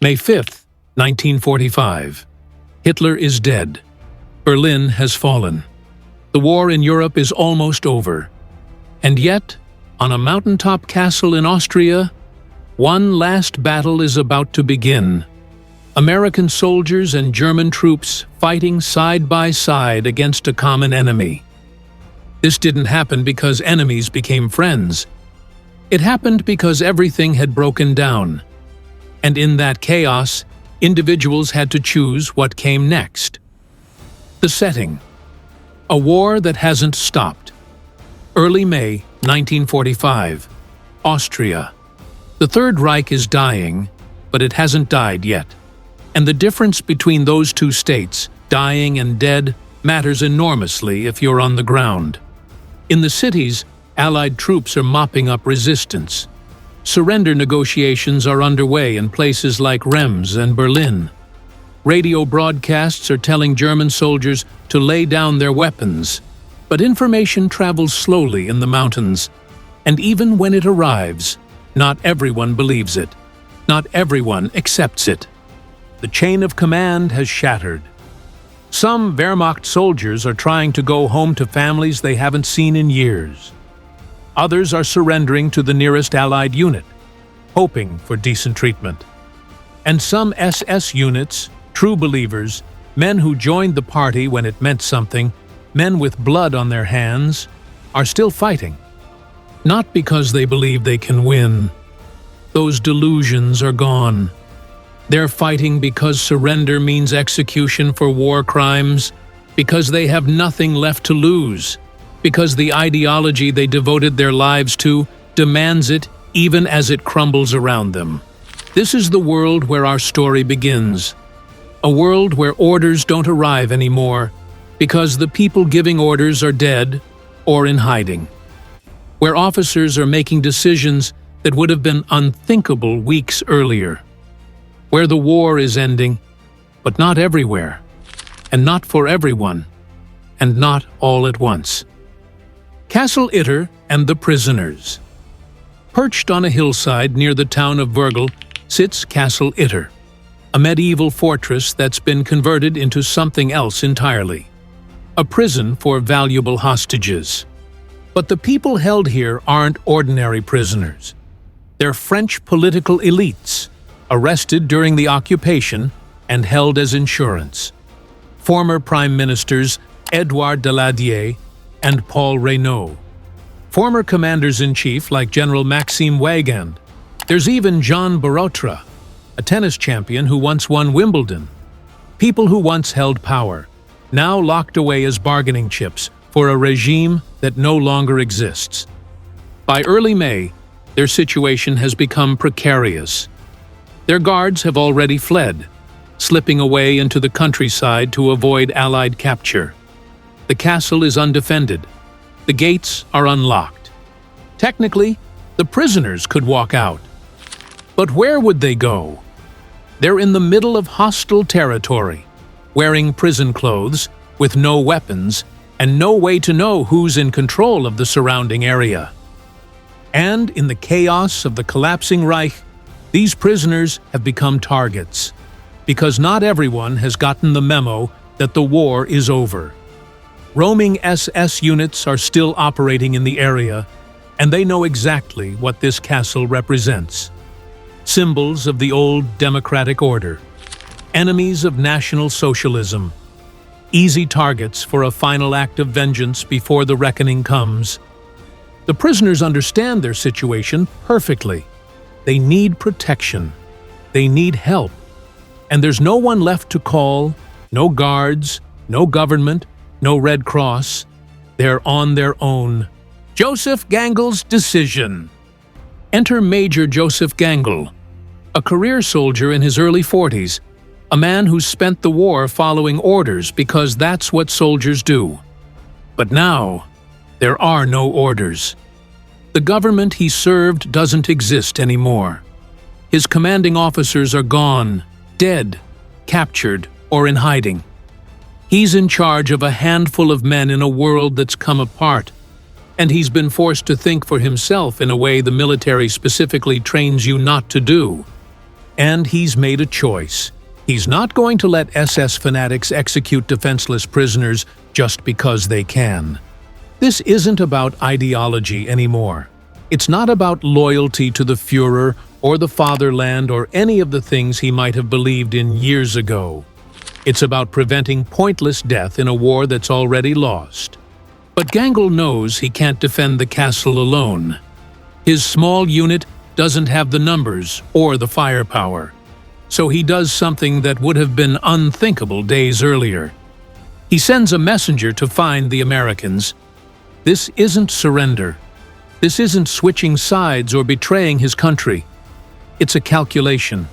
May 5th, 1945. Hitler is dead. Berlin has fallen. The war in Europe is almost over. And yet, on a mountaintop castle in Austria, one last battle is about to begin. American soldiers and German troops fighting side by side against a common enemy. This didn't happen because enemies became friends. It happened because everything had broken down. And in that chaos, individuals had to choose what came next. The setting. A war that hasn't stopped. Early May 1945. Austria. The Third Reich is dying, but it hasn't died yet. And the difference between those two states, dying and dead, matters enormously if you're on the ground. In the cities, Allied troops are mopping up resistance. Surrender negotiations are underway in places like Reims and Berlin. Radio broadcasts are telling German soldiers to lay down their weapons. But information travels slowly in the mountains, and even when it arrives, not everyone believes it. Not everyone accepts it. The chain of command has shattered. Some Wehrmacht soldiers are trying to go home to families they haven't seen in years. Others are surrendering to the nearest Allied unit, hoping for decent treatment. And some SS units, true believers, men who joined the party when it meant something, men with blood on their hands, are still fighting. Not because they believe they can win. Those delusions are gone. They're fighting because surrender means execution for war crimes, because they have nothing left to lose, because the ideology they devoted their lives to demands it even as it crumbles around them. This is the world where our story begins. A world where orders don't arrive anymore, because the people giving orders are dead or in hiding. Where officers are making decisions that would have been unthinkable weeks earlier. Where the war is ending, but not everywhere, and not for everyone, and not all at once. Castle Itter and the Prisoners. Perched on a hillside near the town of Virgil sits Castle Itter, a medieval fortress that's been converted into something else entirely. A prison for valuable hostages. But the people held here aren't ordinary prisoners. They're French political elites, arrested during the occupation and held as insurance. Former Prime Ministers Édouard Daladier and Paul Reynaud. Former commanders-in-chief like General Maxime Weygand. There's even Jean Barotra, a tennis champion who once won Wimbledon. People who once held power, now locked away as bargaining chips for a regime that no longer exists. By early May, their situation has become precarious. Their guards have already fled, slipping away into the countryside to avoid Allied capture. The castle is undefended. The gates are unlocked. Technically, the prisoners could walk out. But where would they go? They're in the middle of hostile territory, wearing prison clothes, with no weapons, and no way to know who's in control of the surrounding area. And in the chaos of the collapsing Reich, these prisoners have become targets, because not everyone has gotten the memo that the war is over. Roaming SS units are still operating in the area, and they know exactly what this castle represents. Symbols of the old democratic order, enemies of National Socialism, easy targets for a final act of vengeance before the reckoning comes. The prisoners understand their situation perfectly. They need protection. They need help. And there's no one left to call, no guards, no government, no Red Cross. They're on their own. Joseph Gangel's decision. Enter Major Joseph Gangel, a career soldier in his early 40s, a man who spent the war following orders because that's what soldiers do. But now, there are no orders. The government he served doesn't exist anymore. His commanding officers are gone, dead, captured, or in hiding. He's in charge of a handful of men in a world that's come apart, and he's been forced to think for himself in a way the military specifically trains you not to do. And he's made a choice. He's not going to let SS fanatics execute defenseless prisoners just because they can. This isn't about ideology anymore. It's not about loyalty to the Führer or the fatherland or any of the things he might have believed in years ago. It's about preventing pointless death in a war that's already lost. But Gangl knows he can't defend the castle alone. His small unit doesn't have the numbers or the firepower. So he does something that would have been unthinkable days earlier. He sends a messenger to find the Americans. This isn't surrender. This isn't switching sides or betraying his country. It's a calculation.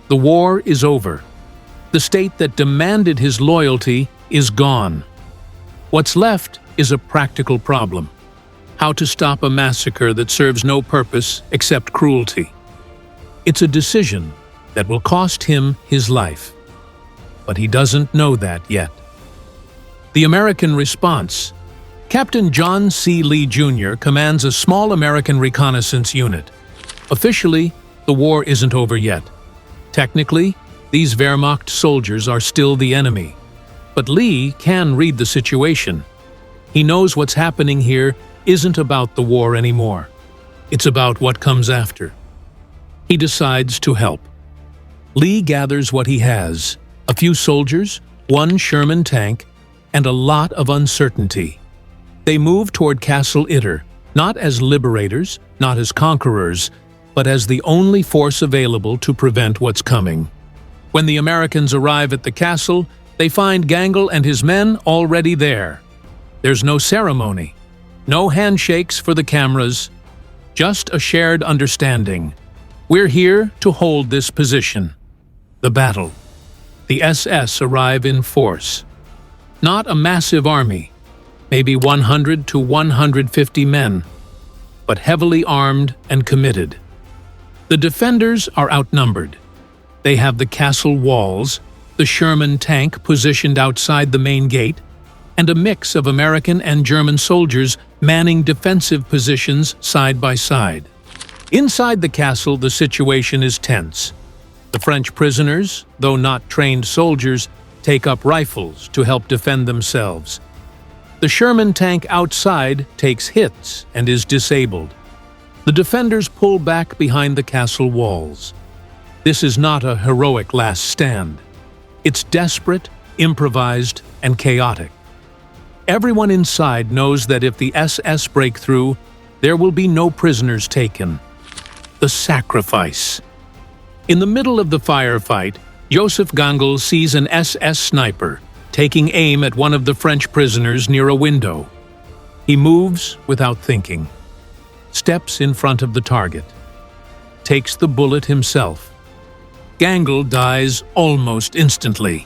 The war is over. The state that demanded his loyalty is gone. What's left is a practical problem. How to stop a massacre that serves no purpose except cruelty. It's a decision that will cost him his life. But he doesn't know that yet. The American response. Captain John C. Lee Jr. commands a small American reconnaissance unit. Officially, the war isn't over yet. Technically, these Wehrmacht soldiers are still the enemy. But Lee can read the situation. He knows what's happening here isn't about the war anymore. It's about what comes after. He decides to help. Lee gathers what he has: a few soldiers, one Sherman tank, and a lot of uncertainty. They move toward Castle Itter, not as liberators, not as conquerors, but as the only force available to prevent what's coming. When the Americans arrive at the castle, they find Gangl and his men already there. There's no ceremony, no handshakes for the cameras, just a shared understanding. We're here to hold this position. The battle. The SS arrive in force. Not a massive army, maybe 100 to 150 men, but heavily armed and committed. The defenders are outnumbered. They have the castle walls, the Sherman tank positioned outside the main gate, and a mix of American and German soldiers manning defensive positions side by side. Inside the castle, the situation is tense. The French prisoners, though not trained soldiers, take up rifles to help defend themselves. The Sherman tank outside takes hits and is disabled. The defenders pull back behind the castle walls. This is not a heroic last stand. It's desperate, improvised, and chaotic. Everyone inside knows that if the SS break through, there will be no prisoners taken. The sacrifice. In the middle of the firefight, Joseph Gangl sees an SS sniper taking aim at one of the French prisoners near a window. He moves without thinking, steps in front of the target, takes the bullet himself. Gangl dies almost instantly.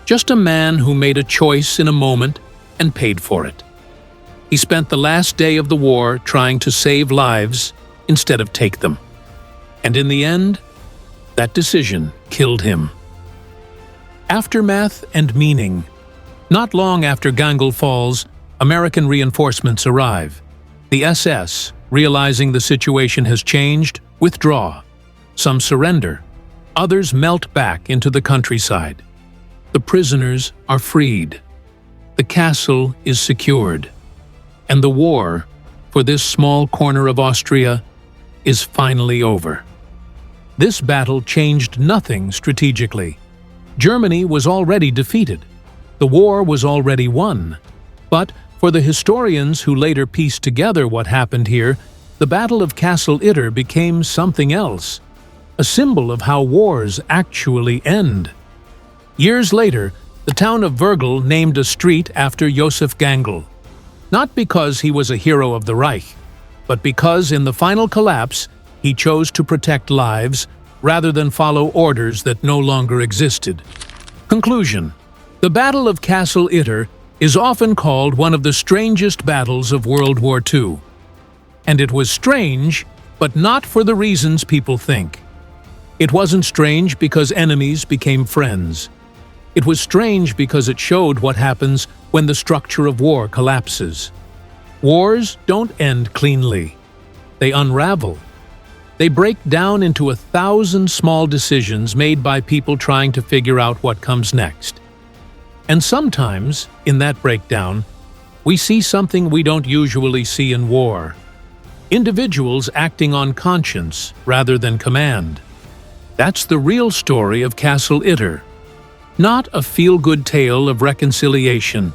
Just a man who made a choice in a moment and paid for it. He spent the last day of the war trying to save lives instead of take them. And in the end, that decision killed him. Aftermath and meaning. Not long after Gangl falls, American reinforcements arrive. The SS, realizing the situation has changed, withdraw. Some surrender. Others melt back into the countryside. The prisoners are freed. The castle is secured. And the war, for this small corner of Austria, is finally over. This battle changed nothing strategically. Germany was already defeated. The war was already won. But for the historians who later pieced together what happened here, the Battle of Castle Itter became something else, a symbol of how wars actually end. Years later, the town of Vergl named a street after Joseph Gangl, not because he was a hero of the Reich, but because in the final collapse, he chose to protect lives rather than follow orders that no longer existed. Conclusion. The Battle of Castle Itter is often called one of the strangest battles of World War II. And it was strange, but not for the reasons people think. It wasn't strange because enemies became friends. It was strange because it showed what happens when the structure of war collapses. Wars don't end cleanly. They unravel. They break down into 1,000 small decisions made by people trying to figure out what comes next. And sometimes, in that breakdown, we see something we don't usually see in war. Individuals acting on conscience rather than command. That's the real story of Castle Itter. Not a feel-good tale of reconciliation,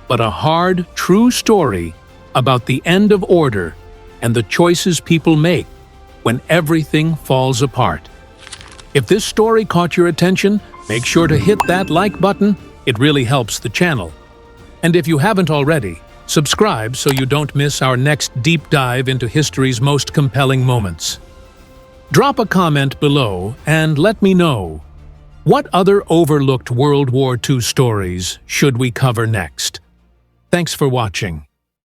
but a hard, true story about the end of order and the choices people make when everything falls apart. If this story caught your attention, make sure to hit that like button. It really helps the channel. And if you haven't already, subscribe so you don't miss our next deep dive into history's most compelling moments. Drop a comment below and let me know, what other overlooked World War II stories should we cover next? Thanks for watching.